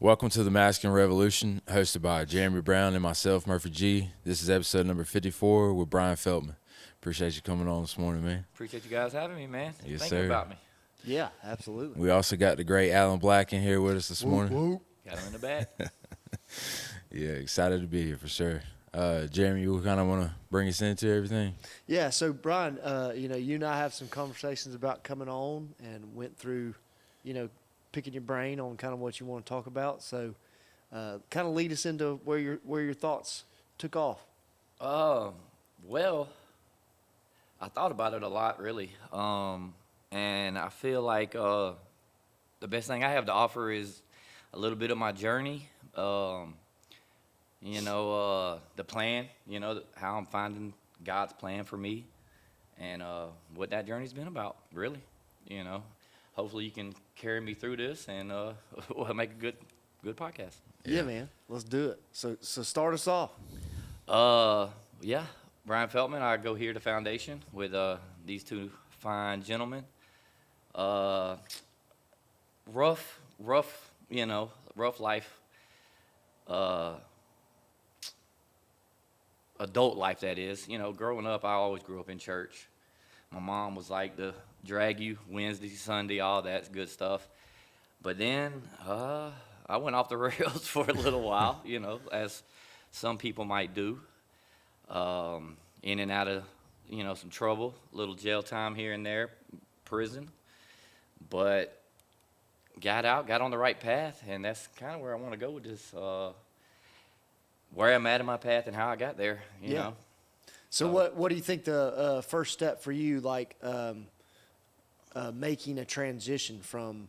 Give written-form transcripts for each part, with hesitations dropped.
Welcome to the Masculine Revolution, hosted by Jeremy Brown and myself, Murphy G. This is episode number 54 with Brian Feltman. Appreciate you coming on this morning, man. Appreciate you guys having me, man. Yes, Thinking sir. about me. Yeah, absolutely. We also got the great Alan Black in here with us this morning. Whoop. Got him in the back. Yeah, excited to be here for sure. Jeremy, you kind of want to bring us into everything? Yeah, so Brian, you and I have some conversations about coming on and went through, picking your brain on kind of what you want to talk about. So kind of lead us into where your thoughts took off. Well, I thought about it a lot, really. And I feel like the best thing I have to offer is a little bit of my journey. The plan, how I'm finding God's plan for me and what that journey's been about, really. Hopefully you can carry me through this and we'll make a good podcast. Yeah, man. Let's do it. So start us off. Brian Feltman, I go here to Foundation with these two fine gentlemen. Rough life. Adult life, that is. Growing up, I always grew up in church. My mom was like to drag you Wednesday, Sunday, all that good stuff. But then I went off the rails for a little while, as some people might do. In and out of, some trouble, little jail time here and there, prison. But got out, got on the right path, and that's kind of where I want to go with this. Where I'm at in my path and how I got there, you know. So what do you think the first step for you, making a transition from,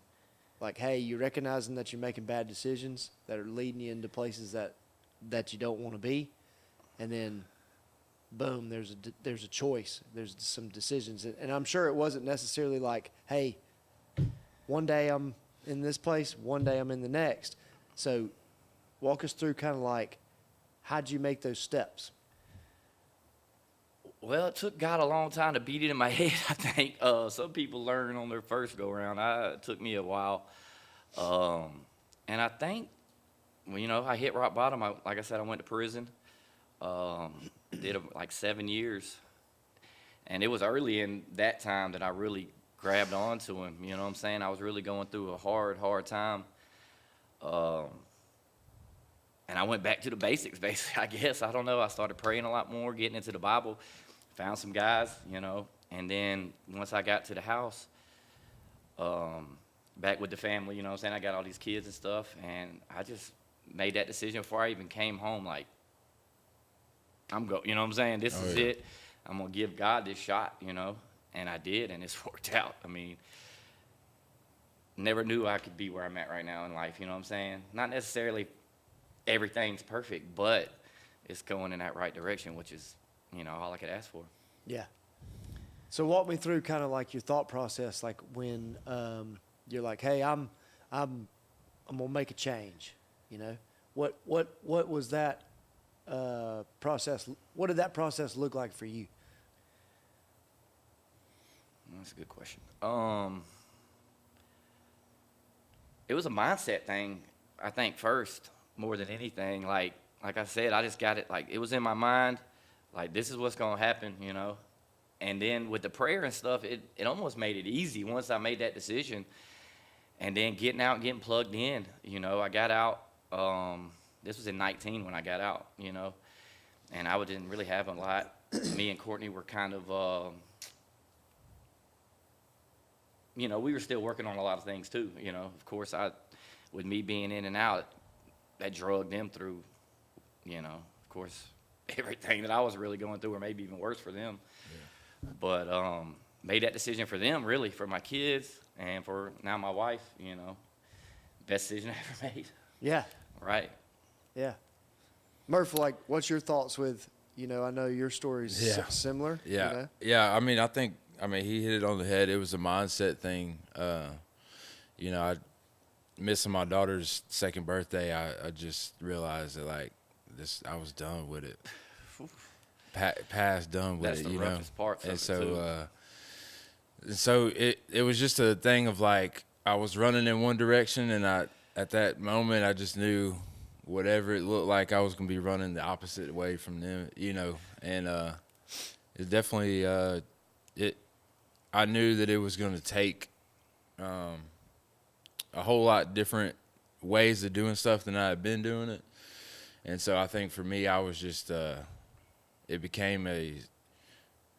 hey, you're recognizing that you're making bad decisions that are leading you into places that you don't want to be, and then, boom, there's a choice, there's some decisions, and I'm sure it wasn't necessarily like, hey, one day I'm in this place, one day I'm in the next. So walk us through kind of how'd you make those steps? Well, it took God a long time to beat it in my head, I think. Some people learn on their first go-around. It took me a while. And I think, I hit rock bottom. Like I said, I went to prison. Did 7 years. And it was early in that time that I really grabbed onto him. You know what I'm saying? I was really going through a hard time. And I went back to the basics, basically, I guess. I don't know. I started praying a lot more, getting into the Bible, found some guys, And then once I got to the house, back with the family, I got all these kids and stuff. And I just made that decision before I even came home, This is it. I'm going to give God this shot, And I did, and it's worked out. I mean, never knew I could be where I'm at right now in life, Not necessarily everything's perfect, but it's going in that right direction, which is, all I could ask for. Yeah. So walk me through kind of your thought process, when you're like, hey, I'm gonna make a change. What was that process? What did that process look like for you? That's a good question. It was a mindset thing, I think, first. More than anything, like I said, I just got it, it was in my mind, this is what's going to happen, And then with the prayer and stuff, it almost made it easy once I made that decision. And then getting out and getting plugged in, I got out, this was in 19 when I got out, And I didn't really have a lot. Me and Courtney were kind of, we were still working on a lot of things too, Of course, with me being in and out, that drugged them through, of course, everything that I was really going through, or maybe even worse for them. Yeah. But made that decision for them, really, for my kids and for now my wife, best decision I ever made. Yeah. Right. Yeah. Murph, what's your thoughts with, I know your story's similar. Yeah. Yeah, he hit it on the head. It was a mindset thing. I missing my daughter's second birthday, I just realized that I was done with it. Past done with That's it, the roughest parts and of so so it was just a thing of I was running in one direction and at that moment, I just knew whatever it looked like, I was gonna be running the opposite way from them, and it definitely it. I knew that it was gonna take a whole lot different ways of doing stuff than I had been doing it, and so I think for me, I was just it became a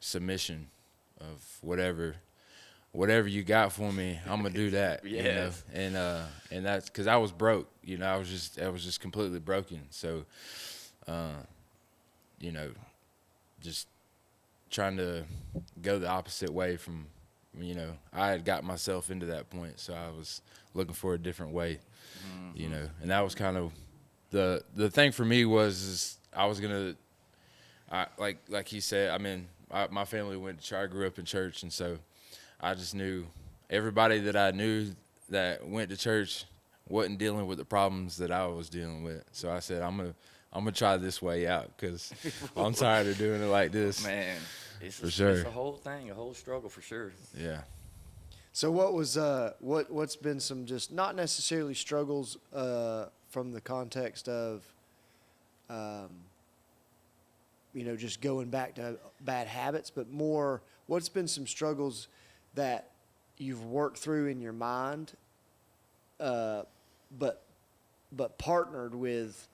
submission of whatever you got for me, I'm gonna do that. Yes. And that's because I was broke. I was just completely broken. So, you know, just trying to go the opposite way from, I had got myself into that point. So I was looking for a different way, and that was kind of the thing for me is I was gonna, like he said, my family went to church. I grew up in church, and so I just knew everybody that I knew that went to church wasn't dealing with the problems that I was dealing with. So I said, I'm gonna try this way out because I'm tired of doing it like this. Man, it's For sure. It's a whole thing, a whole struggle for sure. Yeah. So what was what's been some just not necessarily struggles from the context of just going back to bad habits, but more what's been some struggles that you've worked through in your mind, but partnered with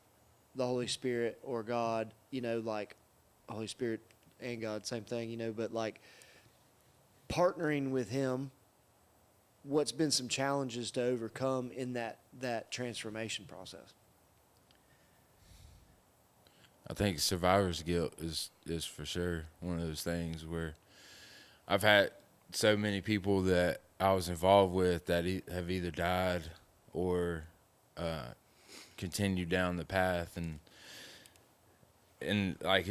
the Holy Spirit or God, like Holy Spirit and God, same thing, but like partnering with Him. What's been some challenges to overcome in that transformation process? I think survivor's guilt is for sure one of those things where I've had so many people that I was involved with that have either died or continued down the path, and like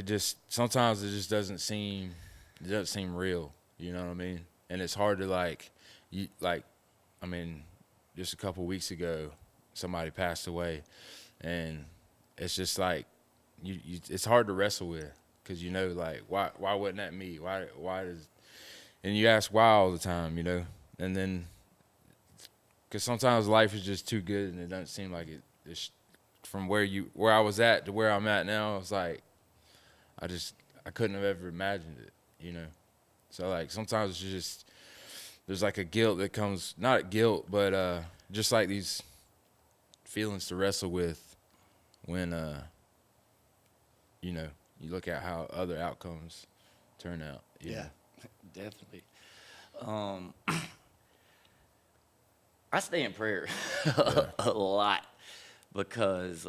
sometimes it just doesn't seem real, you know what I mean? And it's hard to just a couple weeks ago somebody passed away, and it's just like it's hard to wrestle with because why wasn't that me? Why does, and you ask why all the time, and then because sometimes life is just too good and it doesn't seem like it's from where I was at to where I'm at now. It's like I couldn't have ever imagined it, So like sometimes it's just there's like a guilt that comes, not guilt, but just like these feelings to wrestle with when you look at how other outcomes turn out. Yeah. Definitely. I stay in prayer a lot because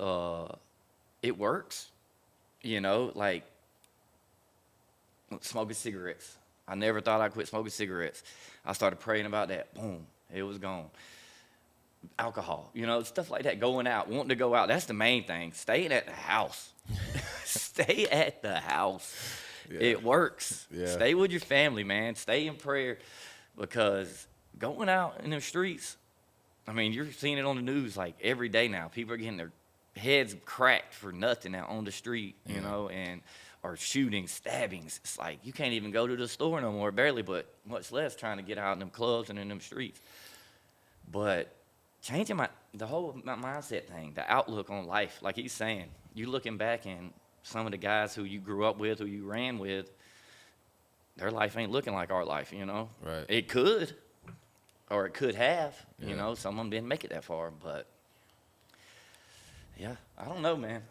it works. Like smoking cigarettes. I never thought I'd quit smoking cigarettes. I started praying about that. Boom, it was gone. Alcohol, stuff like that. Going out, wanting to go out. That's the main thing. Staying at the house. Stay at the house. Yeah. It works. Yeah. Stay with your family, man. Stay in prayer because going out in the streets, you're seeing it on the news like every day now. People are getting their heads cracked for nothing out on the street, or shootings, stabbings. It's like you can't even go to the store no more, barely, but much less trying to get out in them clubs and in them streets. But changing the whole mindset thing, the outlook on life, like he's saying, you looking back and some of the guys who you grew up with, who you ran with, their life ain't looking like our life, Right. It could, or it could have, some of them didn't make it that far, but yeah, I don't know, man.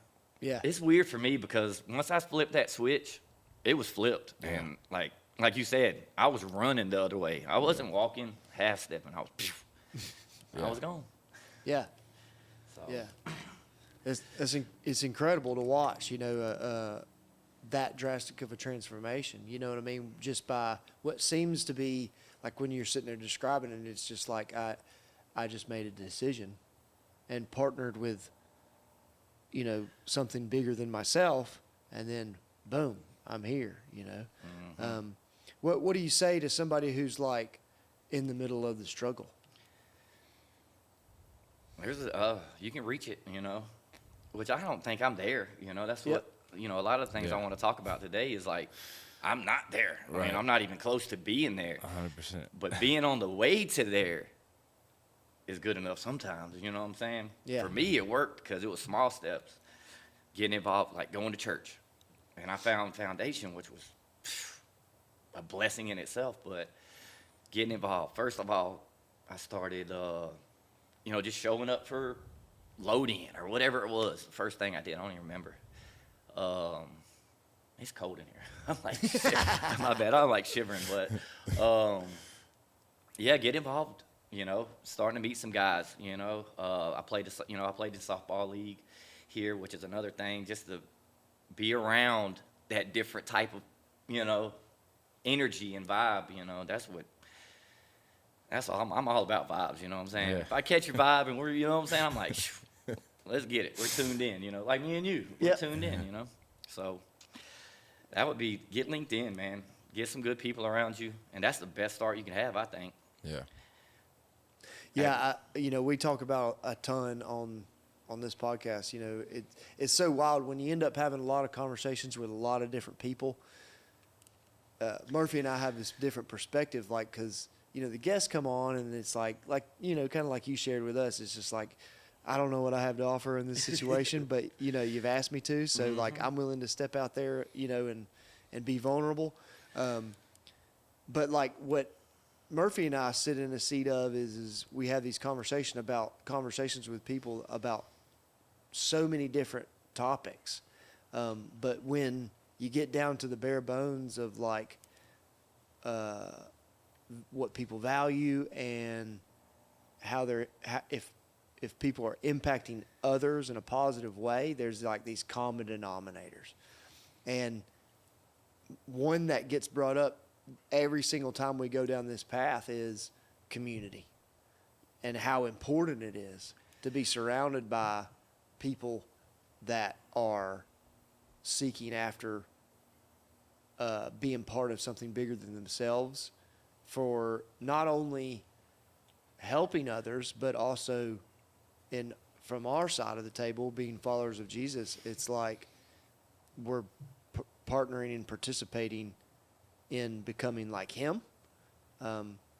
Yeah. It's weird for me because once I flipped that switch, it was flipped. Yeah. And like you said, I was running the other way. I wasn't walking, half stepping. I was gone. Yeah. So. Yeah. It's incredible to watch, that drastic of a transformation. You know what I mean? Just by what seems to be like when you're sitting there describing it, it's just like I just made a decision and partnered with, something bigger than myself, and then boom, I'm here. Mm-hmm. What do you say to somebody who's like in the middle of the struggle? You can reach it, which I don't think I'm there. That's what, a lot of things I want to talk about today is like, I'm not there. Right. I'm not even close to being there. 100%. But being on the way to there is good enough sometimes. You know what I'm saying? Yeah. For me, it worked because it was small steps. Getting involved, like going to church. And I found Foundation, which was a blessing in itself. But getting involved, first of all, I started, just showing up for load-in or whatever it was. The first thing I did, I don't even remember. It's cold in here. I'm like, my bad. I'm like shivering, but get involved. Starting to meet some guys. I played the softball league here, which is another thing. Just to be around that different type of, energy and vibe. That's all. I'm all about vibes. You know what I'm saying? Yeah. If I catch your vibe and we're, I'm like, let's get it. We're tuned in. Like me and you, we're tuned in. So that would be get linked in, man. Get some good people around you, and that's the best start you can have, I think. Yeah. Yeah, we talk about a ton on this podcast. It's so wild when you end up having a lot of conversations with a lot of different people. Murphy and I have this different perspective, like, because the guests come on and it's like kind of like you shared with us. It's just like, I don't know what I have to offer in this situation, but you've asked me to, so like I'm willing to step out there, and be vulnerable. But like what Murphy and I sit in a seat of is we have these conversations with people about so many different topics. But when you get down to the bare bones of like what people value and if people are impacting others in a positive way, there's like these common denominators. And one that gets brought up every single time we go down this path is community, and how important it is to be surrounded by people that are seeking after being part of something bigger than themselves, for not only helping others, but also from our side of the table, being followers of Jesus. It's like we're partnering and participating in becoming like him,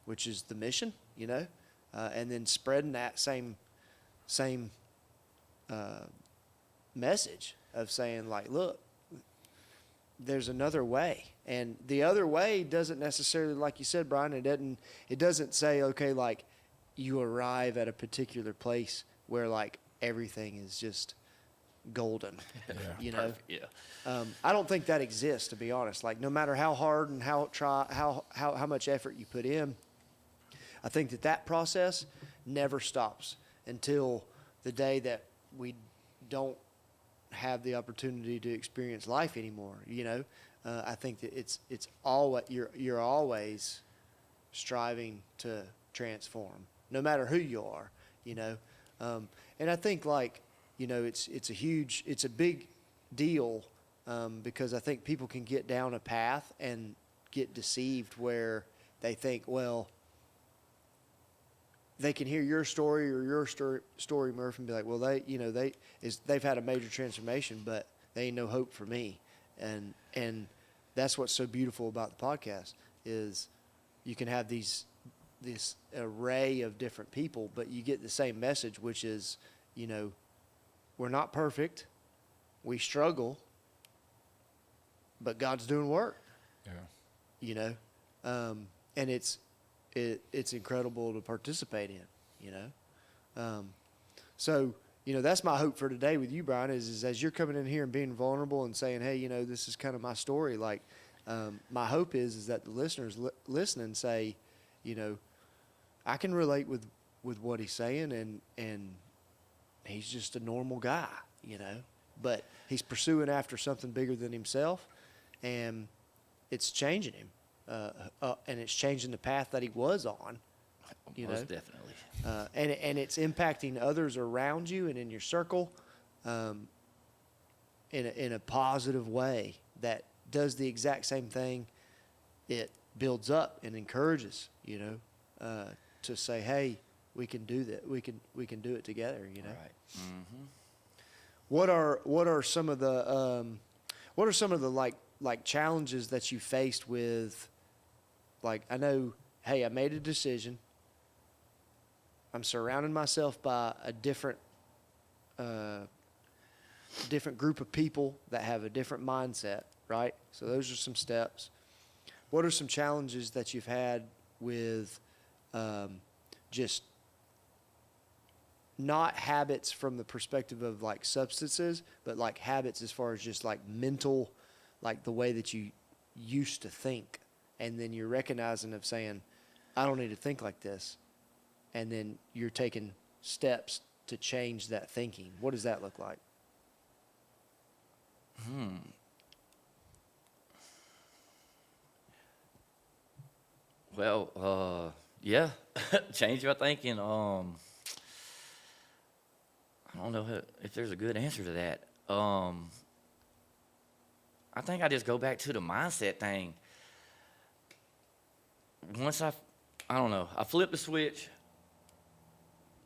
which is the mission, and then spreading that same message of saying like, look, there's another way. And the other way doesn't necessarily, like you said, Brian, it doesn't say, okay, like you arrive at a particular place where like everything is just golden. Yeah. Perfect, yeah. I don't think that exists, to be honest. Like no matter how hard and how much effort you put in, I think that process never stops until the day that we don't have the opportunity to experience life anymore. I think that it's all you're always striving to transform, no matter who you are. And I think like it's a big deal, because I think people can get down a path and get deceived where they think, well, they can hear your story or your story, Murph, and be like, well, they've had a major transformation, but they ain't no hope for me. And that's what's so beautiful about the podcast is you can have this array of different people, but you get the same message, which is, we're not perfect, we struggle, but God's doing work. Yeah. And it's incredible to participate in, So, that's my hope for today with you, Brian, is as you're coming in here and being vulnerable and saying, hey, this is kind of my story. Like, my hope is that the listeners listening say, I can relate with what he's saying, and he's just a normal guy, but he's pursuing after something bigger than himself, and it's changing him. And it's changing the path that he was on, Most definitely. And it's impacting others around you and in your circle, in a positive way that does the exact same thing. It builds up and encourages, to say, hey, we can do that. We can do it together, Right. Mm-hmm. What are some of the like challenges that you faced with, like, I know, hey, I made a decision. I'm surrounding myself by a different group of people that have a different mindset, right? So those are some steps. What are some challenges that you've had with just not habits from the perspective of like substances, but like habits as far as just like mental, like the way that you used to think, and then you're recognizing of saying, I don't need to think like this, and then you're taking steps to change that thinking. What does that look like? Well, yeah, change your thinking. I don't know if there's a good answer to that. I think I just go back to the mindset thing. Once I don't know, I flipped the switch.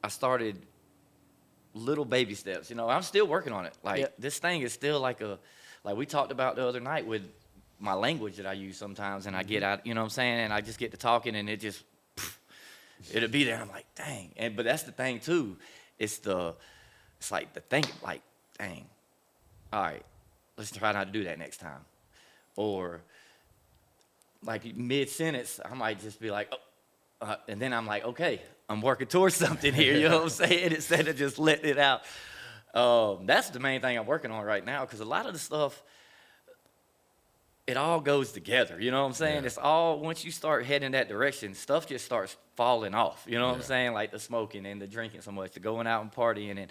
I started little baby steps. I'm still working on it. Like This thing is still like we talked about the other night with my language that I use sometimes, and I get out, you know what I'm saying, and I just get to talking, and it'll be there. And I'm like, dang. But that's the thing too. It's like the thinking, like, dang. All right, let's try not to do that next time. Or like mid sentence, I might just be like, and then I'm like, okay, I'm working towards something here. You know what I'm saying? Instead of just letting it out. That's the main thing I'm working on right now, because a lot of the stuff, it all goes together. You know what I'm saying? Yeah. It's all, once you start heading that direction, stuff just starts falling off. You know what I'm saying? Like the smoking and the drinking so much, the going out and partying,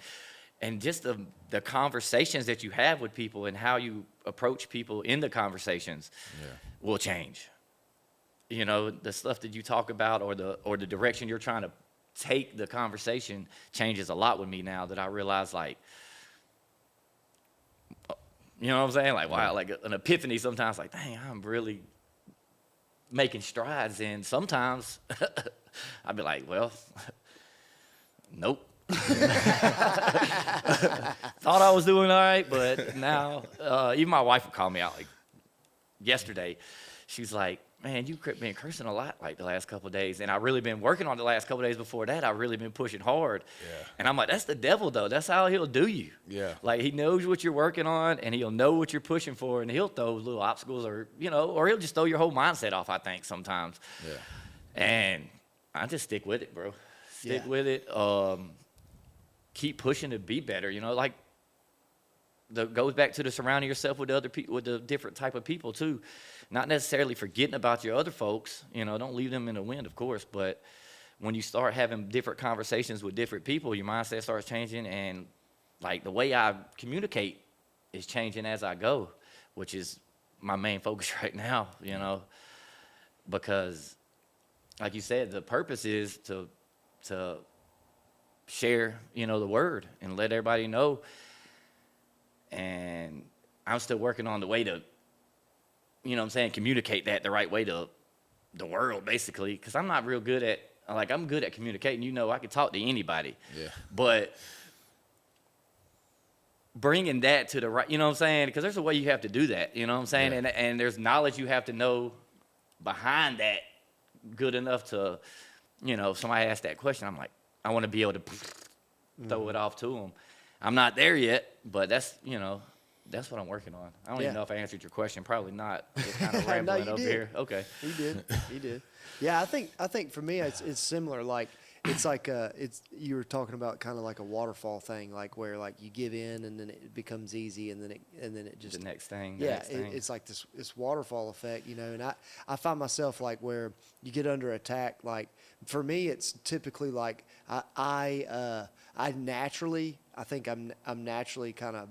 and just the conversations that you have with people and how you approach people in the conversations will change. The stuff that you talk about or the direction you're trying to take the conversation changes a lot with me now, that I realize, like, you know what I'm saying? Like, wow, like an epiphany sometimes, like, dang, I'm really making strides. And sometimes I'd be like, well, nope. Thought I was doing all right, but now, even my wife would call me out, like, yesterday. She's like, man, you've been cursing a lot, like, the last couple of days. And I've really been working on the last couple of days before that. I've really been pushing hard. Yeah. And I'm like, that's the devil, though. That's how he'll do you. Yeah. Like, he knows what you're working on, and he'll know what you're pushing for, and he'll throw little obstacles, or he'll just throw your whole mindset off, I think, sometimes. Yeah. And I just stick with it, bro. Stick with it. Keep pushing to be better. Like, goes back to the surrounding yourself with the other people, with the different type of people too. Not necessarily forgetting about your other folks. Don't leave them in the wind, of course. But when you start having different conversations with different people, your mindset starts changing, and like the way I communicate is changing as I go, which is my main focus right now. Because, like you said, the purpose is to share, the word and let everybody know. And I'm still working on the way to, communicate that the right way to the world, basically. Because I'm not real good at, I'm good at communicating. I can talk to anybody. Yeah. But bringing that to the right, because there's a way you have to do that, Yeah. And there's knowledge you have to know behind that good enough to, if somebody asks that question, I'm like, I want to be able to throw it off to them. I'm not there yet, but that's what I'm working on. I don't even know if I answered your question. Probably not. Just kind of rambling up here. Okay. You did. Yeah, I think for me it's similar. Like, it's like you were talking about kind of like a waterfall thing, like where like you give in and then it becomes easy, and then it just the next thing. It's like this waterfall effect, and I find myself like where you get under attack. Like, for me, it's typically like I naturally, I think I'm naturally kind of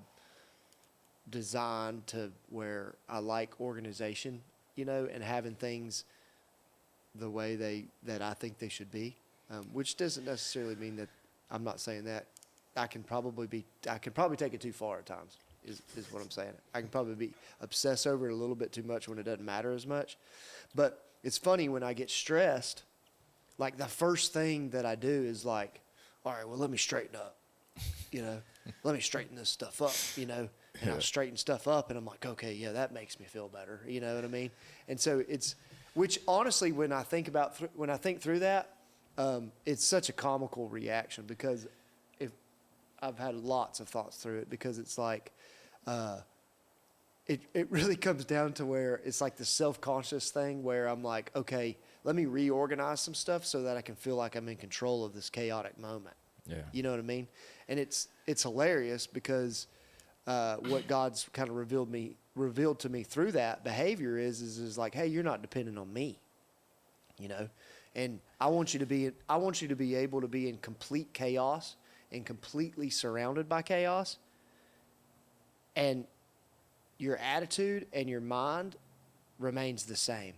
designed to where I like organization, and having things the way that I think they should be, which doesn't necessarily mean that I'm not saying that. I can probably take it too far at times, is what I'm saying. I can probably be obsessed over it a little bit too much when it doesn't matter as much. But it's funny, when I get stressed, like the first thing that I do is like, all right, well, let me straighten up, let me straighten this stuff up, and I'll straighten stuff up, and I'm like, okay, yeah, that makes me feel better. You know what I mean? And so which honestly, when I think through that, it's such a comical reaction because if I've had lots of thoughts through it because it's like, it really comes down to where it's like the self-conscious thing where I'm like, okay, let me reorganize some stuff so that I can feel like I'm in control of this chaotic moment. Yeah. You know what I mean? And it's hilarious because what God's kind of revealed to me through that behavior is like, hey, you're not dependent on me. You know, and I want you to be able to be in complete chaos and completely surrounded by chaos, and your attitude and your mind remains the same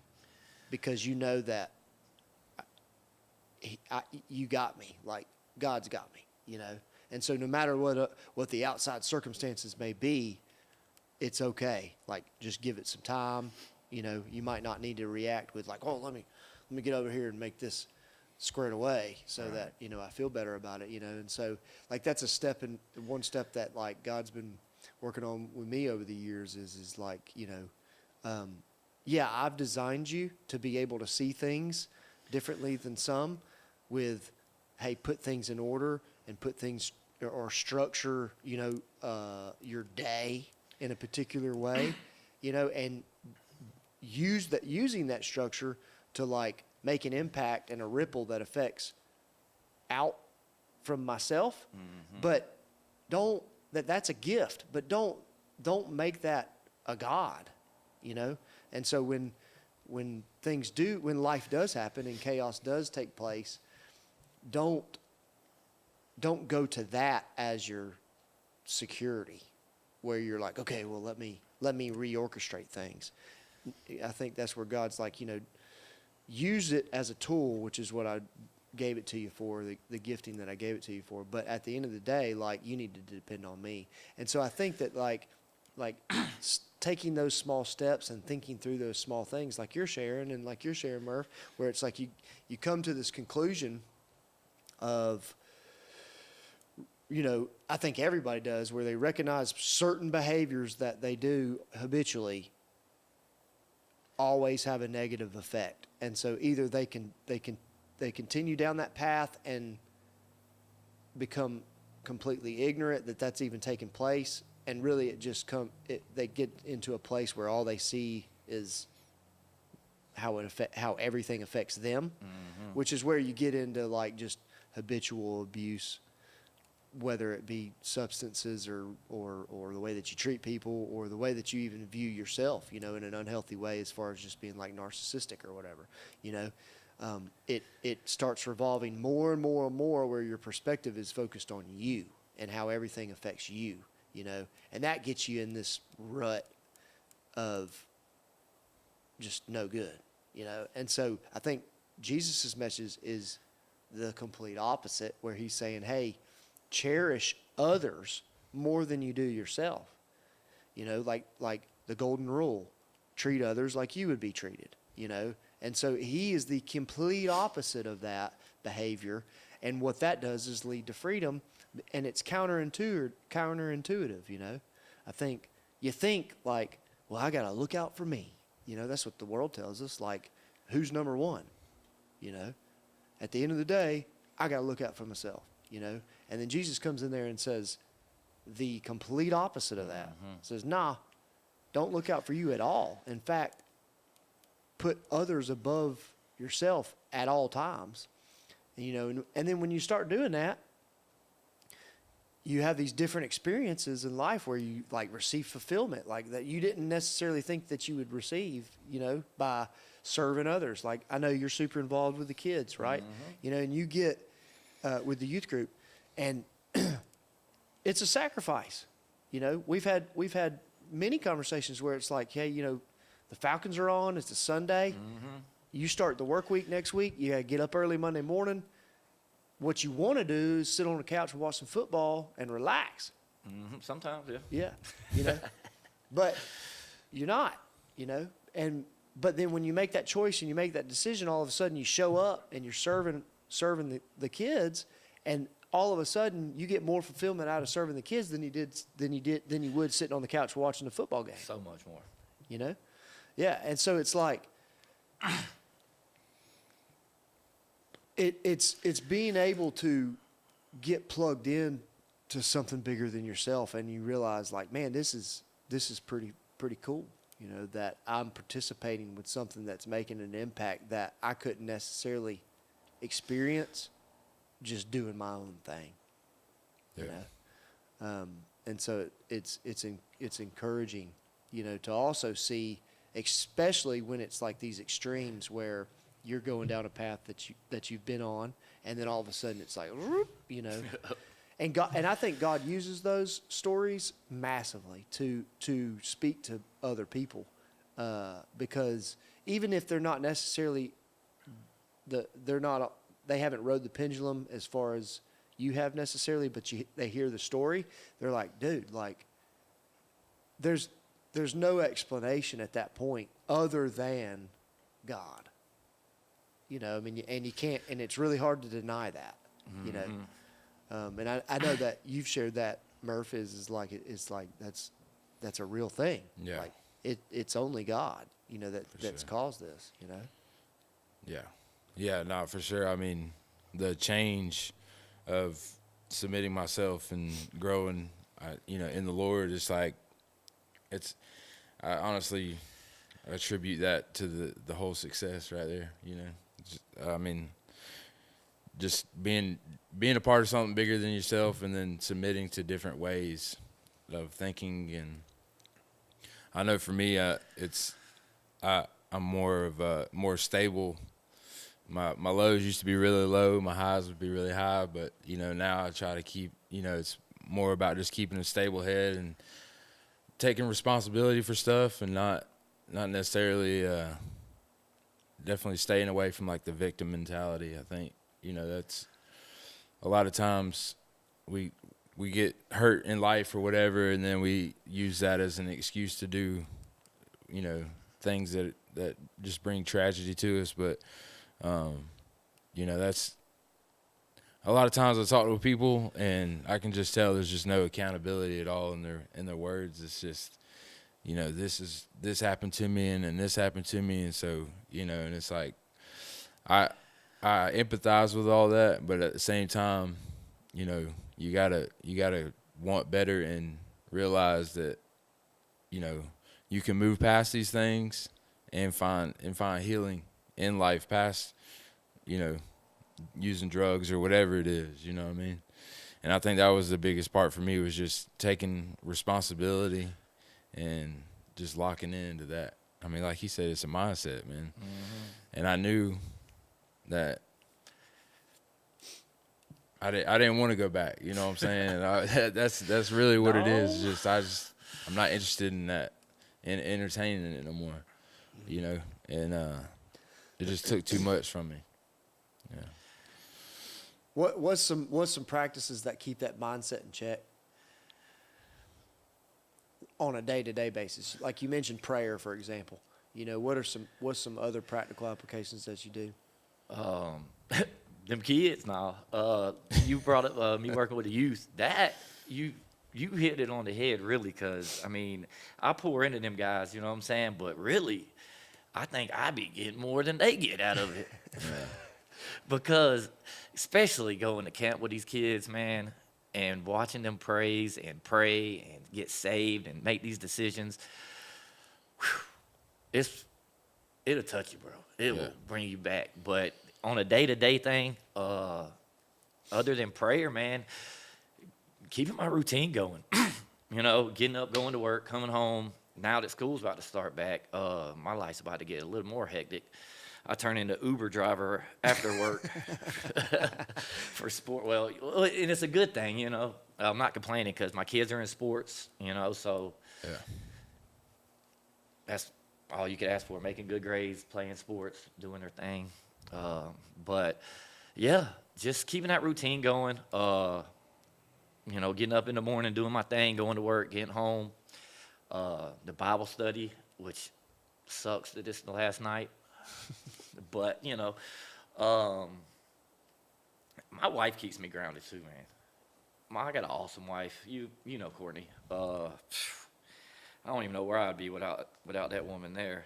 because you know that you got me, like God's got me, you know. And so no matter what the outside circumstances may be, it's okay. Like just give it some time. You know, you might not need to react with like, oh, let me get over here and make this squared away so that, you know, I feel better about it, you know. And so like that's one step that like God's been working on with me over the years is like, you know, yeah, I've designed you to be able to see things differently than some with, hey, put things in order and put things or structure, you know, your day in a particular way, you know, and using that structure to like make an impact and a ripple that affects out from myself, but that's a gift, but don't make that a God, you know? And so when life does happen and chaos does take place, don't go to that as your security where you're like, okay, well, let me reorchestrate things. I think that's where God's like, you know, use it as a tool, which is what I gave it to you for, the gifting that I gave it to you for. But at the end of the day, like, you need to depend on me. And so I think that like taking those small steps and thinking through those small things like you're sharing and like you're sharing, Murph, where it's like you come to this conclusion of, you know, I think everybody does, where they recognize certain behaviors that they do habitually always have a negative effect. And so either they continue down that path and become completely ignorant that that's even taking place, and really they get into a place where all they see is how everything affects them, which is where you get into like just habitual abuse, whether it be substances or the way that you treat people or the way that you even view yourself, you know, in an unhealthy way as far as just being like narcissistic or whatever, you know. It starts revolving more and more and more where your perspective is focused on you and how everything affects you, you know, and that gets you in this rut of just no good, you know. And so I think Jesus' message is the complete opposite, where he's saying, hey, cherish others more than you do yourself, you know, like the golden rule, treat others like you would be treated, you know. And so he is the complete opposite of that behavior. And what that does is lead to freedom. And it's counterintuitive, you know. You think like, well, I got to look out for me. You know, that's what the world tells us. Like, who's number one? You know, at the end of the day, I got to look out for myself, you know. And then Jesus comes in there and says the complete opposite of that. Says, nah, don't look out for you at all. In fact, put others above yourself at all times, you know. And then when you start doing that, you have these different experiences in life where you like receive fulfillment like that you didn't necessarily think that you would receive, you know, by serving others. Like, I know you're super involved with the kids, right? You know, and you get with the youth group, and it's a sacrifice. You know, we've had many conversations where it's like, hey, you know, the Falcons are on. It's a Sunday. You start the work week next week. You got to get up early Monday morning. What you want to do is sit on the couch and watch some football and relax. Sometimes, yeah. Yeah, you know, but you're not, you know. But then when you make that choice and you make that decision, all of a sudden you show up and you're serving the kids, and all of a sudden you get more fulfillment out of serving the kids than you would sitting on the couch watching a football game. So much more. You know? Yeah, and so it's like It's being able to get plugged in to something bigger than yourself, and you realize like, man, this is pretty cool. You know, that I'm participating with something that's making an impact that I couldn't necessarily experience just doing my own thing. Yeah. You know? And so it's encouraging, you know, to also see, especially when it's like these extremes where you're going down a path that you've been on, and then all of a sudden it's like, whoop, you know, and I think God uses those stories massively to speak to other people, because even if they're not necessarily they haven't rode the pendulum as far as you have necessarily, but they hear the story, they're like, dude, like there's no explanation at that point other than God. You know, I mean, and you can't, and it's really hard to deny that. Mm-hmm. You know, and I know that you've shared that, Murph, it's like that's a real thing. Yeah. Like it's only God, you know, that's sure. caused this. You know. Yeah. Yeah, no, for sure. I mean, the change of submitting myself and growing, you know, in the Lord, it's like, I honestly attribute that to the whole success right there, you know. I mean, just being a part of something bigger than yourself, and then submitting to different ways of thinking. And I know for me, I'm more stable. My lows used to be really low, my highs would be really high, but you know, now I try to keep, you know, it's more about just keeping a stable head and taking responsibility for stuff, and not necessarily definitely staying away from like the victim mentality. I think, you know, that's a lot of times we get hurt in life or whatever, and then we use that as an excuse to do, you know, things that just bring tragedy to us. But you know, that's a lot of times I talk to people and I can just tell there's just no accountability at all in their words. It's just, you know, this happened to me, and then this happened to me, and so, you know, and it's like I empathize with all that, but at the same time, you know, you gotta want better and realize that, you know, you can move past these things and find healing in life past, you know, using drugs or whatever it is, you know what I mean? And I think that was the biggest part for me, was just taking responsibility and just locking into that. I mean, like he said, it's a mindset, man. Mm-hmm. And I knew that I didn't want to go back, you know what I'm saying? That's really what it is. I'm not interested in that, in entertaining it no more, you know? And it just took too much from me. Yeah. What's some practices that keep that mindset in check on a day-to-day basis? Like you mentioned prayer, for example. You know, what's some other practical applications that you do? Them kids now. You brought up me working with the youth. That you hit it on the head, really, because I mean, I pour into them guys, you know what I'm saying? But really, I think I be getting more than they get out of it. Because especially going to camp with these kids, man, and watching them praise and pray and get saved and make these decisions, it'll touch you, bro. It will bring you back. But on a day-to-day thing, other than prayer, man, keeping my routine going. You know, getting up, going to work, coming home. Now that school's about to start back, my life's about to get a little more hectic. I turn into Uber driver after work for sport. Well, and it's a good thing, you know. I'm not complaining because my kids are in sports, you know, so that's all you could ask for, making good grades, playing sports, doing their thing. But, yeah, just keeping that routine going, you know, getting up in the morning, doing my thing, going to work, getting home. The Bible study, which sucks that this is the last night. But, you know, my wife keeps me grounded too, man. I got an awesome wife. You know, Courtney. I don't even know where I'd be without that woman there.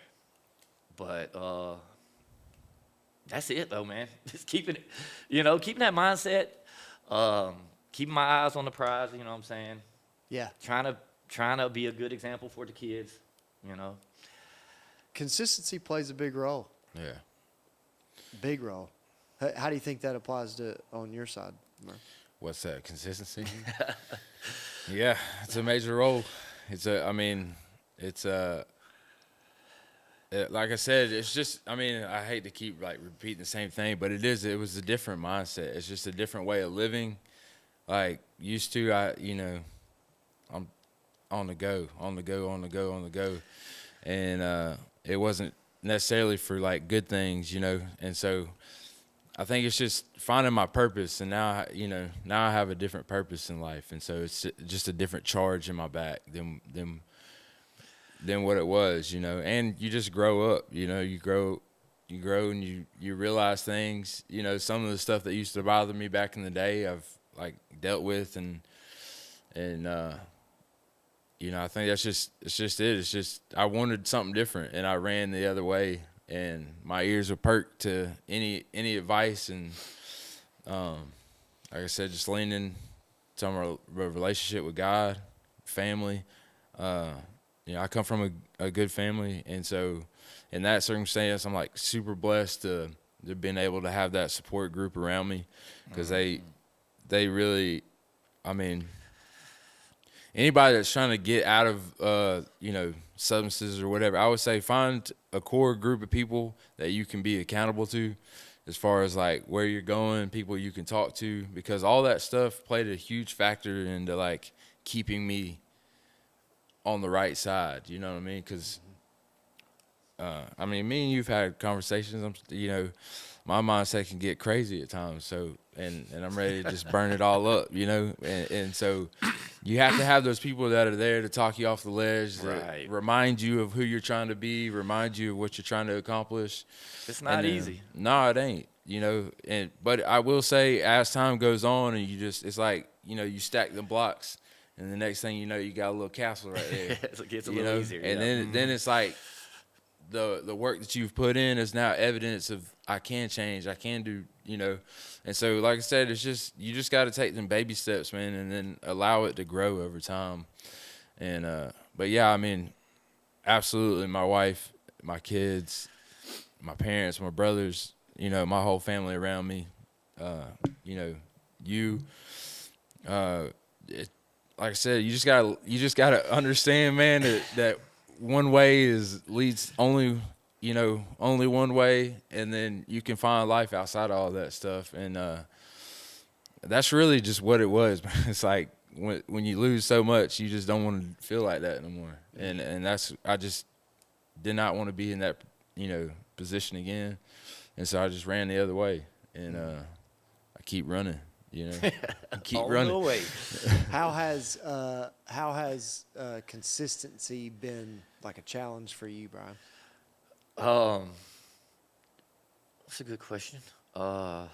But that's it though, man. Just keeping it, keeping that mindset, keeping my eyes on the prize. You know what I'm saying? Yeah. Trying to be a good example for the kids. Consistency plays a big role. Yeah. Big role. How do you think that applies to on your side, Murph? What's that? Consistency? Yeah, it's a major role. Like I said, it's just, I hate to keep like repeating the same thing, but it was a different mindset. It's just a different way of living. Like used to, I'm on the go. And it wasn't necessarily for like good things, and so I think it's just finding my purpose, and now I have a different purpose in life, and so it's just a different charge in my back than what it was, and you just grow up, you grow and you realize things, some of the stuff that used to bother me back in the day I've like dealt with, and I think it's just I wanted something different, and I ran the other way, and my ears were perked to any advice, and like I said, just leaning to my relationship with God, family. I come from a good family, and so in that circumstance, I'm like super blessed to been able to have that support group around me, because they really, anybody that's trying to get out of substances or whatever, I would say find a core group of people that you can be accountable to, as far as like where you're going, people you can talk to, because all that stuff played a huge factor into like keeping me on the right side. You know what I mean? Because me and you've had conversations. My mindset can get crazy at times. So and I'm ready to just burn it all up. And so you have to have those people that are there to talk you off the ledge, that remind you of who you're trying to be, remind you of what you're trying to accomplish. It's not easy. No, it ain't. But I will say, as time goes on, and it's like you stack the blocks, and the next thing you know, you got a little castle right there. It gets a little easier. And then it's like the work that you've put in is now evidence of I can change, I can do, And so, like I said, it's just you just got to take them baby steps, man, and then allow it to grow over time. And but yeah, absolutely, my wife, my kids, my parents, my brothers, my whole family around me, like I said, you just gotta understand, man, that one way leads only one way, and then you can find life outside of all that stuff, and that's really just what it was. It's like when you lose so much, you just don't want to feel like that anymore, and that's I just did not want to be in that position again, and so I just ran the other way, and I keep running. Keep running. No way. How has consistency been like a challenge for you, Brian? That's a good question. I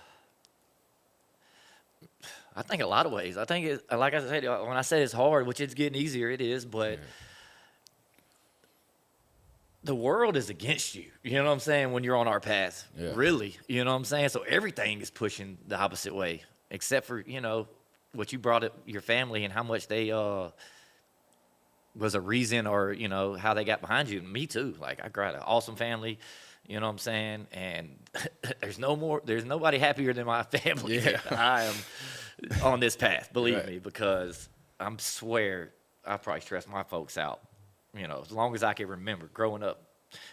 think a lot of ways. I think like I said, when I say it's hard, which it's getting easier, it is, but the world is against you. You know what I'm saying? When you're on our path, really, you know what I'm saying? So everything is pushing the opposite way. Except for, what you brought up, your family, and how much they was a reason, or, how they got behind you. Me too. Like, I got an awesome family, you know what I'm saying? And there's nobody happier than my family. Yeah. I am on this path, believe me, because I swear I probably stressed my folks out, as long as I can remember growing up,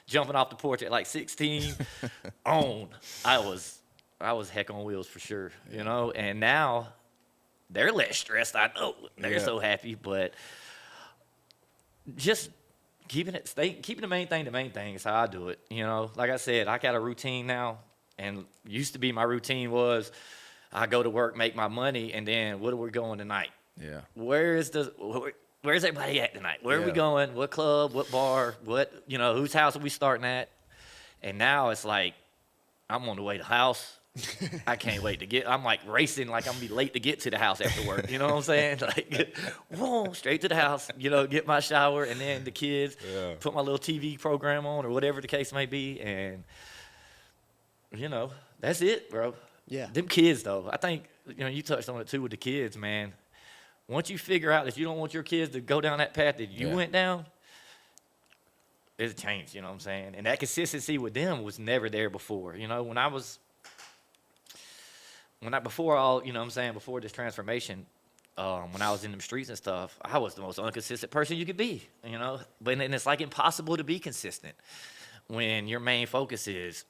jumping off the porch at like 16 I was heck on wheels for sure, and now they're less stressed. I know they're so happy, but just keeping the main thing is how I do it. Like I said, I got a routine now, and used to be my routine was I go to work, make my money, and then what are we going tonight? Yeah. Where's everybody at tonight? Where are we going? What club? What bar? What whose house are we starting at? And now it's like I'm on the way to the house. I can't wait to get. I'm like racing, like I'm gonna be late to get to the house after work. You know what I'm saying? Like, whoa, straight to the house. Get my shower, and then the kids put my little TV program on, or whatever the case may be, and that's it, bro. Yeah. Them kids, though, I think, you touched on it too with the kids, man. Once you figure out that you don't want your kids to go down that path that you went down, it's changed, you know what I'm saying? And that consistency with them was never there before. Before this transformation, when I was in the streets and stuff, I was the most inconsistent person you could be, But then it's like impossible to be consistent when your main focus is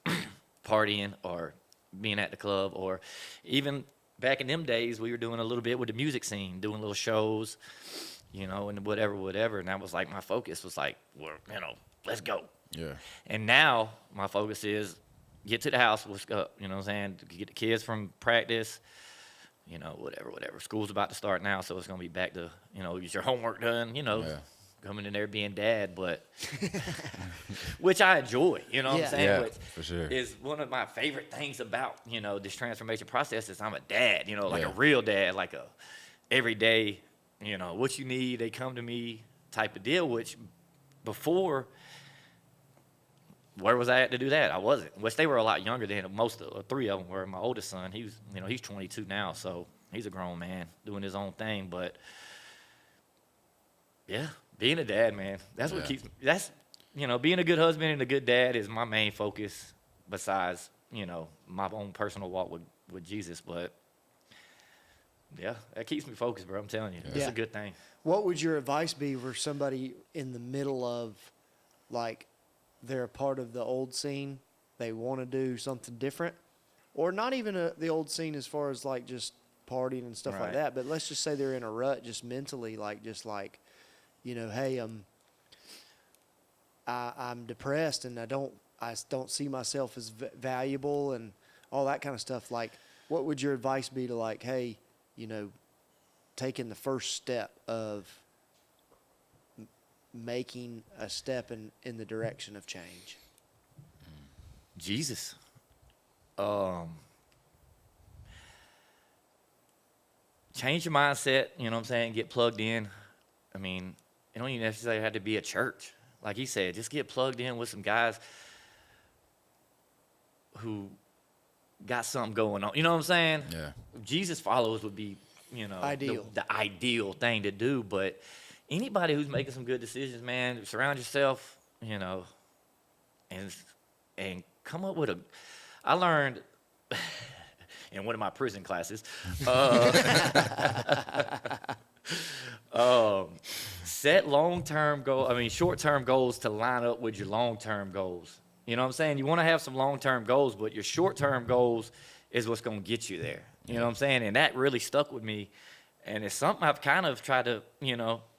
partying or being at the club, or even back in them days, we were doing a little bit with the music scene, doing little shows, and whatever. And that was like my focus was like, well, let's go. Yeah. And now my focus is get to the house, let's go, what I'm saying? Get the kids from practice, whatever. School's about to start now, so it's going to be back to, get your homework done, coming in there being dad, but which I enjoy, what I'm saying? Yeah, Which for sure. is one of my favorite things about, this transformation process is I'm a dad, like a real dad, like a everyday, what you need, they come to me type of deal, which before, where was I at to do that? I wasn't. Which they were a lot younger than most of three of them were. My oldest son, he's 22 now, so he's a grown man doing his own thing. But yeah, being a dad, man, that's what keeps. That's being a good husband and a good dad is my main focus. Besides, my own personal walk with Jesus, but yeah, that keeps me focused, bro. I'm telling you, it's a good thing. What would your advice be for somebody in the middle of, like, they're a part of the old scene, they want to do something different, or not even the old scene as far as like just partying and stuff like that, but let's just say they're in a rut just mentally, hey, I'm depressed and I don't see myself as valuable and all that kind of stuff. Like, what would your advice be to, like, hey, taking the first step of making a step in the direction of change? Jesus. Change your mindset, get plugged in. I mean, it don't even necessarily have to be a church. Like he said, just get plugged in with some guys who got something going on. You know what I'm saying? Yeah. Jesus followers would be, Ideal. The ideal thing to do, but anybody who's making some good decisions, man, surround yourself, and come up with I learned in one of my prison classes, set short-term goals to line up with your long-term goals. You know what I'm saying? You want to have some long-term goals, but your short-term goals is what's going to get you there. You know what I'm saying? And that really stuck with me, and it's something I've kind of tried to,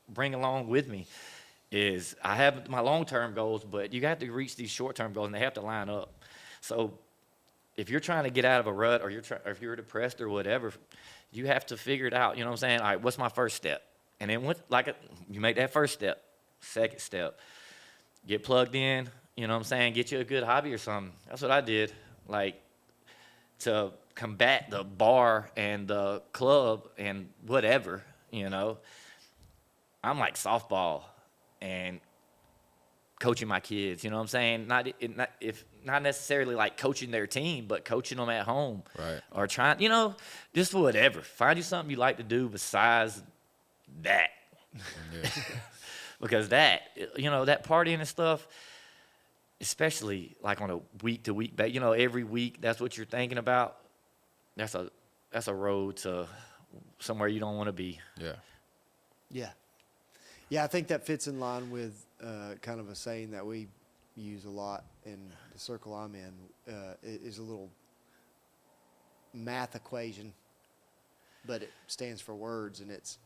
bring along with me. Is I have my long-term goals, but you got to reach these short-term goals, and they have to line up. So if you're trying to get out of a rut, or if you're depressed or whatever, you have to figure it out. You know what I'm saying? All right, what's my first step? And then you make that first step. Second step, get plugged in. You know what I'm saying? Get you a good hobby or something. That's what I did. Like, to combat the bar and the club and whatever, I'm like softball and coaching my kids, you know what I'm saying? Not necessarily like coaching their team, but coaching them at home. Right. Or trying, just whatever. Find you something you like to do besides that. Yeah. Because that partying and stuff, especially like on a week-to-week basis, every week that's what you're thinking about, that's a road to somewhere you don't want to be. Yeah. Yeah. Yeah, I think that fits in line with kind of a saying that we use a lot in the circle I'm in. It is a little math equation, but it stands for words, and it's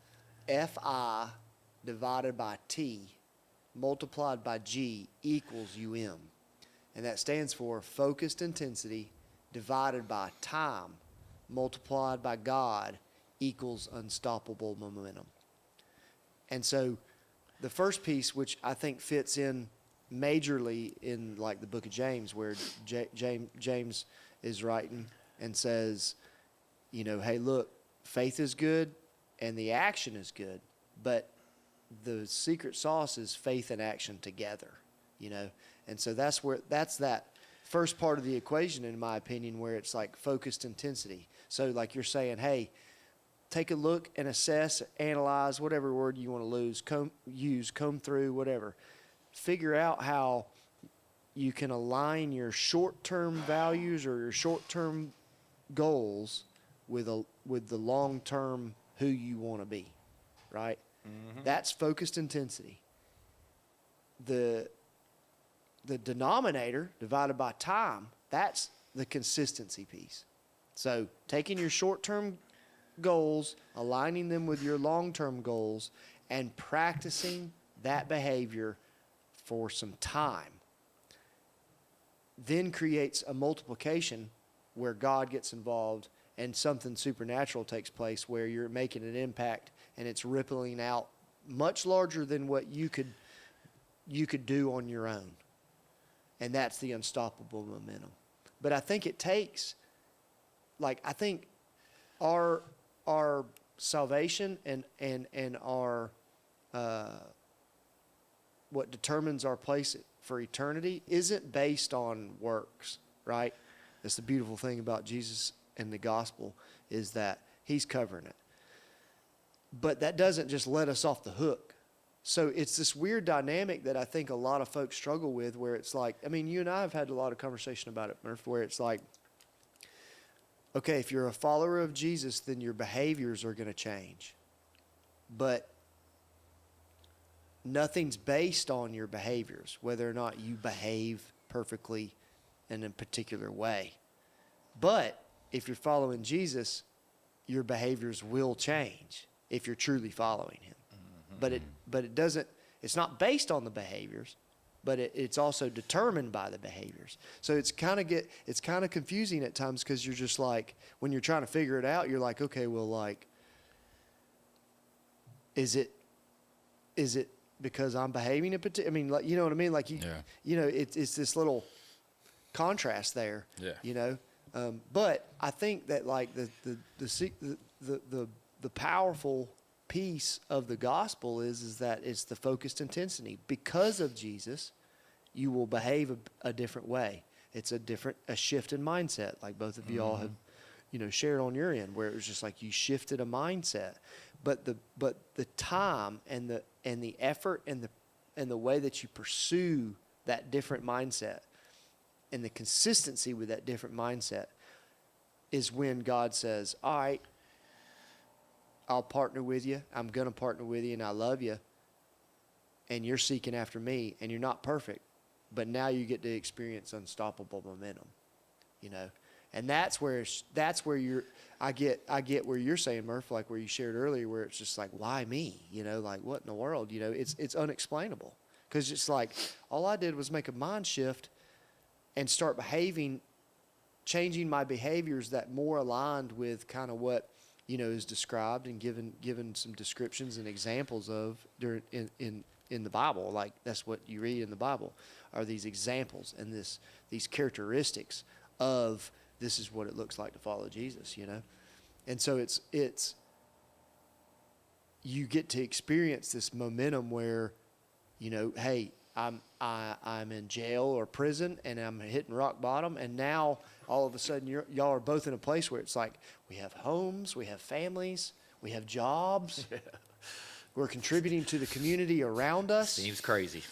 Fi divided by T multiplied by G equals UM. And that stands for focused intensity divided by time multiplied by God equals unstoppable momentum. And so the first piece, which I think fits in majorly in like the book of James, where James is writing and says, hey, look, faith is good and the action is good, but the secret sauce is faith and action together, And so that's that first part of the equation, in my opinion, where it's like focused intensity. So like you're saying, hey, take a look and assess, analyze, whatever word you want to comb through, whatever. Figure out how you can align your short-term values or your short-term goals with the long-term who you want to be, right? Mm-hmm. That's focused intensity. The denominator divided by time, that's the consistency piece. So taking your short-term goals, aligning them with your long-term goals, and practicing that behavior for some time then creates a multiplication where God gets involved and something supernatural takes place where you're making an impact and it's rippling out much larger than what you could do on your own. And that's the unstoppable momentum. But I think it takes, I think our salvation and our what determines our place for eternity isn't based on works, right? That's the beautiful thing about Jesus and the gospel, is that he's covering it. But that doesn't just let us off the hook. So it's this weird dynamic that I think a lot of folks struggle with, where it's like, I mean, you and I have had a lot of conversation about it, Murph, where it's like, okay, if you're a follower of Jesus, then your behaviors are going to change. But nothing's based on your behaviors, whether or not you behave perfectly in a particular way. But if you're following Jesus, your behaviors will change if you're truly following him. Mm-hmm. But it doesn't, it's not based on the behaviors, but it's also determined by the behaviors. So it's kind of confusing at times, because you're just like, when you're trying to figure it out, you're like, okay, well, like, is it because I'm behaving a particular, I mean, like, you know what I mean? Like, it's this little contrast there, you know? But I think that, like, the powerful piece of the gospel is that it's the focused intensity. Because of Jesus, you will behave a different way. It's a shift in mindset, like both of you all have, shared on your end, where it was just like you shifted a mindset. But the time and the effort and the way that you pursue that different mindset and the consistency with that different mindset is when God says, all right, I'll partner with you. I'm going to partner with you, and I love you. And you're seeking after me, and you're not perfect, but now you get to experience unstoppable momentum, And that's where I get where you're saying, Murph, like where you shared earlier, where it's just like, why me? Like, what in the world? It's unexplainable, because it's like all I did was make a mind shift and start changing my behaviors that more aligned with kind of what is described and given some descriptions and examples of in the Bible. Like, that's what you read in the Bible, are these examples and these characteristics of this is what it looks like to follow Jesus, And so it's you get to experience this momentum where, hey, I'm in jail or prison and I'm hitting rock bottom, and now all of a sudden y'all are both in a place where it's like, we have homes, we have families, we have jobs. Yeah. We're contributing to the community around us. Seems crazy.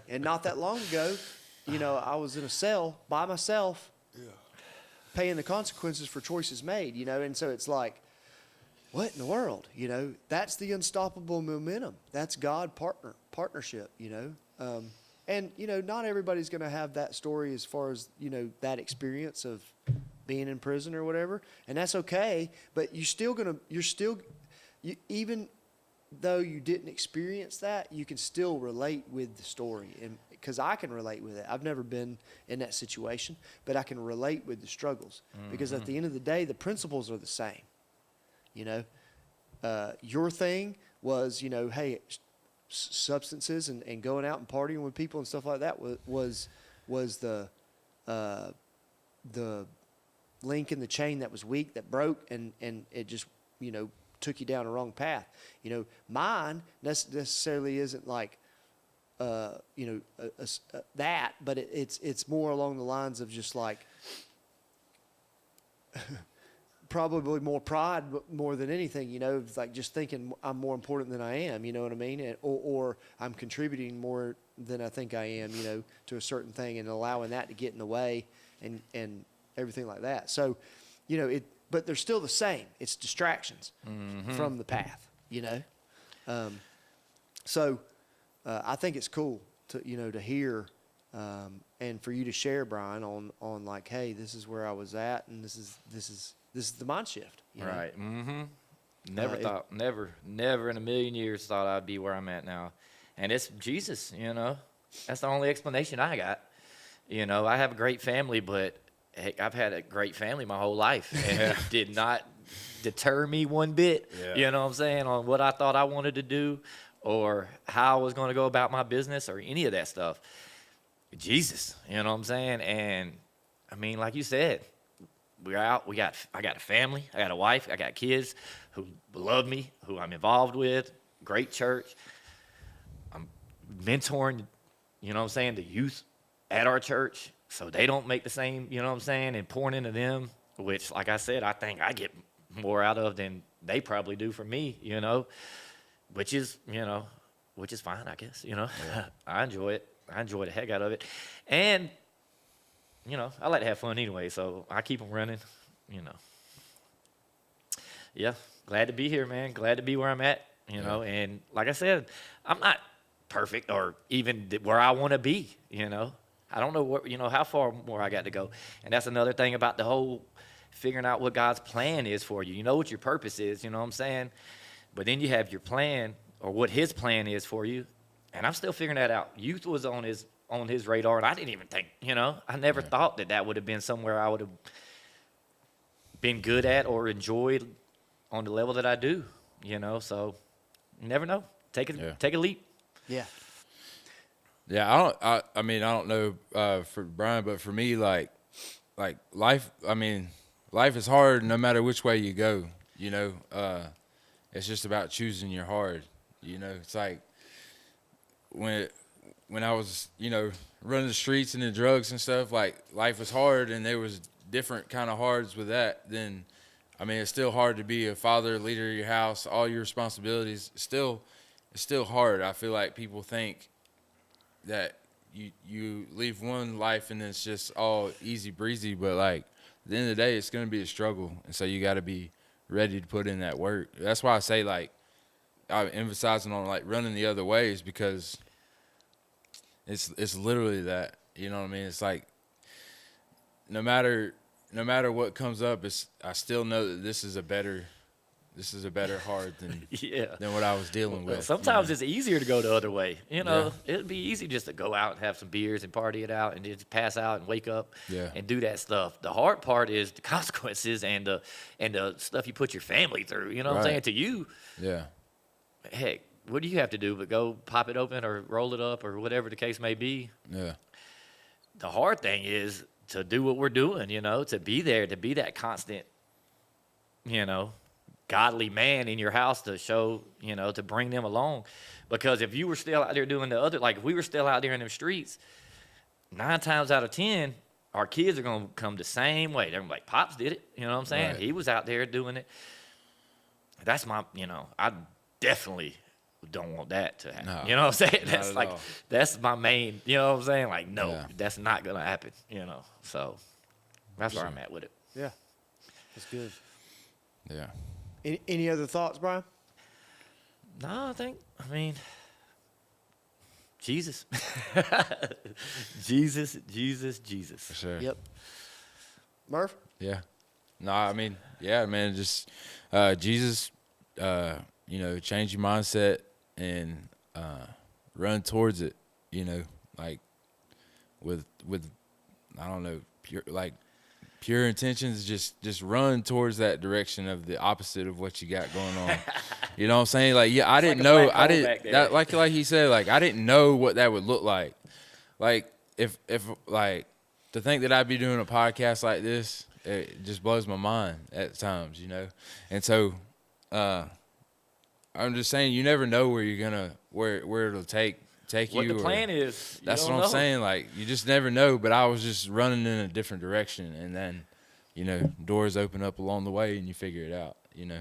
And not that long ago, I was in a cell by myself, paying the consequences for choices made, and so it's like, what in the world? That's the unstoppable momentum. That's God partnership, And, not everybody's going to have that story as far as, that experience of being in prison or whatever. And that's okay. But even though you didn't experience that, you can still relate with the story. And because I can relate with it. I've never been in that situation, but I can relate with the struggles. Mm-hmm. Because at the end of the day, the principles are the same. Your thing was, hey, substances and going out and partying with people and stuff like that was the link in the chain that was weak, that broke, and it just took you down a wrong path. Mine necessarily isn't like that, but it's more along the lines of just like probably more pride, but more than anything, it's like just thinking I'm more important than I am, you know what I mean? Or I'm contributing more than I think I am, to a certain thing, and allowing that to get in the way and everything like that. So, but they're still the same. It's distractions from the path, So I think it's cool to hear and for you to share, Brian, on like, hey, this is where I was at, and this is the mind shift. Right. Mm-hmm. Never in a million years thought I'd be where I'm at now. And it's Jesus, That's the only explanation I got. I have a great family, but heck, I've had a great family my whole life. And it did not deter me one bit, you know what I'm saying, on what I thought I wanted to do or how I was going to go about my business or any of that stuff. Jesus, you know what I'm saying? And, I mean, like you said, we're out. I got a family. I got a wife. I got kids who love me, who I'm involved with. Great church. I'm mentoring, the youth at our church so they don't make the same, and pouring into them, which, like I said, I think I get more out of than they probably do for me, which is fine, I guess, Yeah. I enjoy it. I enjoy the heck out of it. And, I like to have fun anyway, so I keep them running, Yeah, glad to be here, man. Glad to be where I'm at, And like I said, I'm not perfect or even where I want to be, I don't know how far more I got to go. And that's another thing about the whole figuring out what God's plan is for you. You know what your purpose is, you know what I'm saying? But then you have your plan or what his plan is for you. And I'm still figuring that out. Youth was on his radar, and I didn't even think, I never thought that would have been somewhere I would have been good at or enjoyed on the level that I do, So you never know. Take a leap. Yeah. Yeah, I mean, I don't know for Brian, but for me, like life. I mean, life is hard no matter which way you go. It's just about choosing your hard. It's like when I was running the streets and the drugs and stuff. Like life was hard, and there was different kind of hards with that. Then, I mean, it's still hard to be a father, leader of your house, all your responsibilities. It's still hard. I feel like people think that you leave one life and it's just all easy breezy, but like at the end of the day, it's going to be a struggle, and so you got to be ready to put in that work. That's why I say, like, I'm emphasizing on like running the other ways, because it's literally that, you know what I mean? It's like no matter what comes up, I still know that this is a better hard than what I was dealing with. Sometimes it's easier to go the other way. It'd be easy just to go out and have some beers and party it out and just pass out and wake up and do that stuff. The hard part is the consequences and the stuff you put your family through. You know what I'm saying? To you, heck, what do you have to do but go pop it open or roll it up or whatever the case may be? Yeah. The hard thing is to do what we're doing, to be there, to be that constant, godly man in your house to show, to bring them along. Because if you were still out there doing the other, like if we were still out there in them streets, 9 times out of 10, our kids are going to come the same way. They're going to be like, Pops did it. You know what I'm saying? Right. He was out there doing it. That's my, I definitely don't want that to happen. No, you know what I'm saying? That's like, all. that's my main, you know what I'm saying? Like, no, that's not going to happen, So that's where I'm at with it. Yeah. That's good. Yeah. Any other thoughts, Brian? No, I mean, Jesus. Jesus. For sure. Yep. Murph? Yeah. No, I mean, yeah, man, just Jesus, change your mindset and run towards it, like with I don't know, pure intentions, just run towards that direction of the opposite of what you got going on. You know what I'm saying? Like, yeah, I didn't know. I didn't that, like he said, like I didn't know what that would look like. Like if like to think that I'd be doing a podcast like this, it just blows my mind at times, And so I'm just saying, you never know where you're gonna where it'll take take what you. the plan is. You That's don't what I'm know. saying. Like, you just never know. But I was just running in a different direction, and then, doors open up along the way, and you figure it out. Mm-hmm.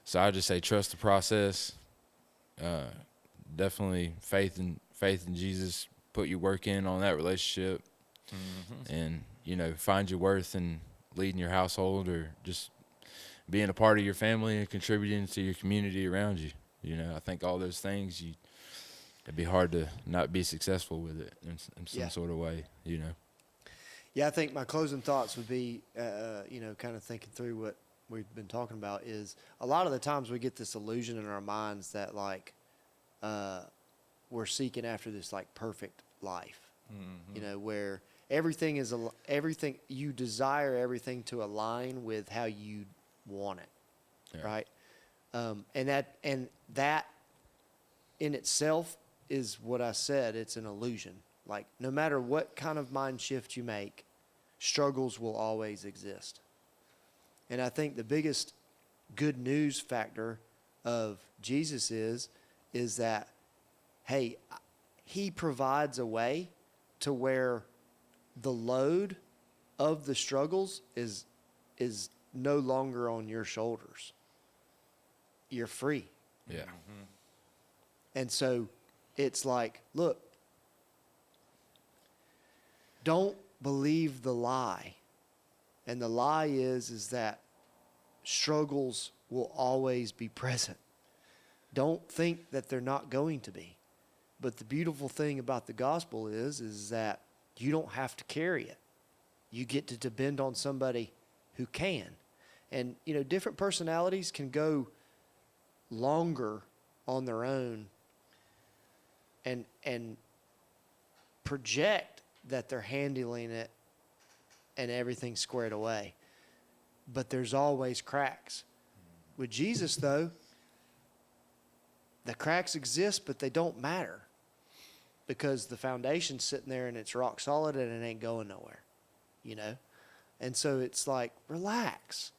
So I just say trust the process. Definitely faith in Jesus. Put your work in on that relationship, and find your worth in leading your household or just being a part of your family and contributing to your community around you. I think all those things it'd be hard to not be successful with it in some sort of way. Yeah, I think my closing thoughts would be, kind of thinking through what we've been talking about is a lot of the times we get this illusion in our minds that like we're seeking after this like perfect life, where everything you desire everything to align with how you want it, right? And that in itself is what I said. It's an illusion. Like no matter what kind of mind shift you make, struggles will always exist. And I think the biggest good news factor of Jesus is that, hey, he provides a way to where the load of the struggles is no longer on your shoulders. You're free. Yeah. And so it's like, look, don't believe the lie. And the lie is that struggles will always be present. Don't think that they're not going to be. But the beautiful thing about the gospel is that you don't have to carry it. You get to depend on somebody who can. And, different personalities can go longer on their own and project that they're handling it and everything's squared away. But there's always cracks. With Jesus, though, the cracks exist, but they don't matter because the foundation's sitting there and it's rock solid and it ain't going nowhere, And so it's like, relax.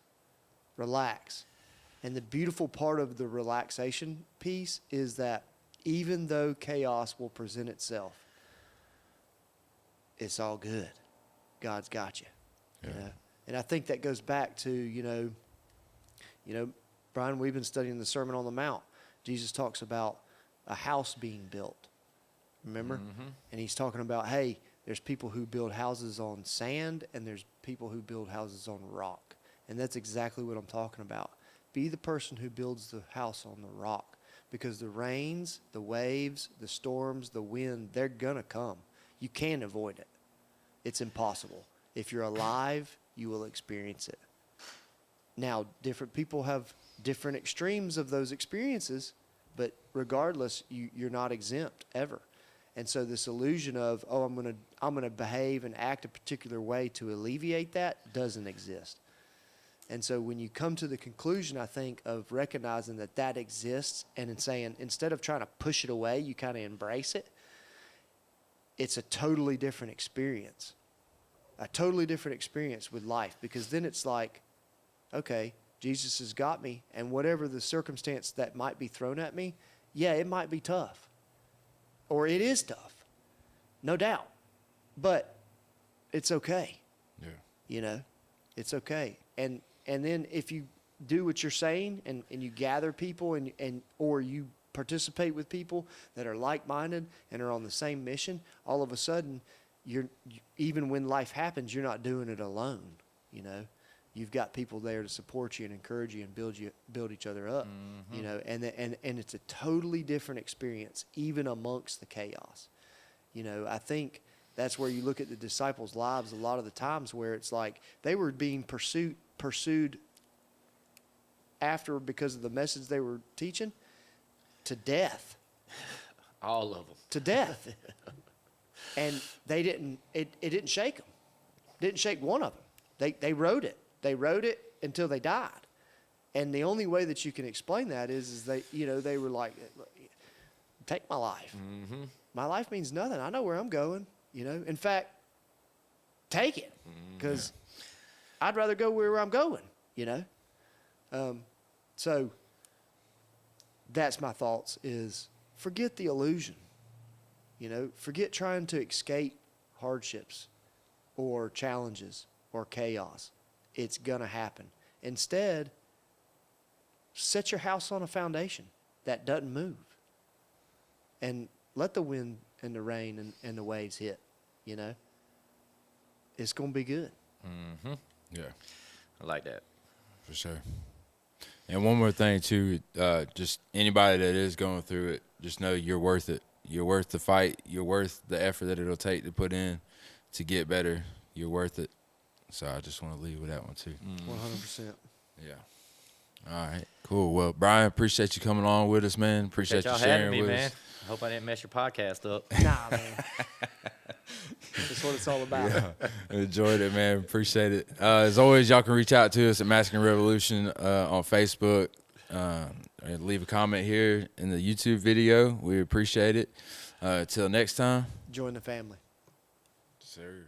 And the beautiful part of the relaxation piece is that even though chaos will present itself, it's all good. God's got you. Yeah. And I think that goes back to, Brian, we've been studying the Sermon on the Mount. Jesus talks about a house being built. Remember? Mm-hmm. And he's talking about, hey, there's people who build houses on sand and there's people who build houses on rock. And that's exactly what I'm talking about. Be the person who builds the house on the rock because the rains, the waves, the storms, the wind, they're going to come. You can't avoid it. It's impossible. If you're alive, you will experience it. Now, different people have different extremes of those experiences, but regardless, you're not exempt ever. And so this illusion of, I'm gonna behave and act a particular way to alleviate that doesn't exist. And so when you come to the conclusion, I think, of recognizing that exists and in saying, instead of trying to push it away, you kind of embrace it, it's a totally different experience. A totally different experience with life because then it's like, okay, Jesus has got me, and whatever the circumstance that might be thrown at me, yeah, it might be tough. Or it is tough. No doubt. But it's okay. Yeah. It's okay. And then if you do what you're saying and you gather people and or you participate with people that are like-minded and are on the same mission, all of a sudden, even when life happens, you're not doing it alone, You've got people there to support you and encourage you and build each other up, and it's a totally different experience, even amongst the chaos. I think that's where you look at the disciples' lives a lot of the times where it's like they were being pursued after because of the message they were teaching to death. All of them. To death. And they didn't, it didn't shake them. Didn't shake one of them. They rode it. They rode it until they died. And the only way that you can explain that is they were like, take my life. Mm-hmm. My life means nothing. I know where I'm going, In fact, take it because I'd rather go where I'm going, So that's my thoughts is forget the illusion. You know, forget trying to escape hardships or challenges or chaos. It's going to happen. Instead, set your house on a foundation that doesn't move. And let the wind and the rain and the waves hit, you know. It's going to be good. Mm-hmm. Yeah, I like that. for sure. And one more thing, too, just anybody that is going through it, just know you're worth it. You're worth the fight. You're worth the effort that it'll take to put in to get better. You're worth it. So I just want to leave with that one, too. 100%. Yeah. All right, cool. Well, Brian, appreciate you coming on with us, man. Appreciate you y'all sharing having me, with man. us. I hope I didn't mess your podcast up. Nah, man. That's what it's all about. Yeah, enjoyed it, man. Appreciate it. As always, y'all can reach out to us at Masculine Revolution on Facebook. And leave a comment here in the YouTube video. We appreciate it. Till next time. Join the family. Sir.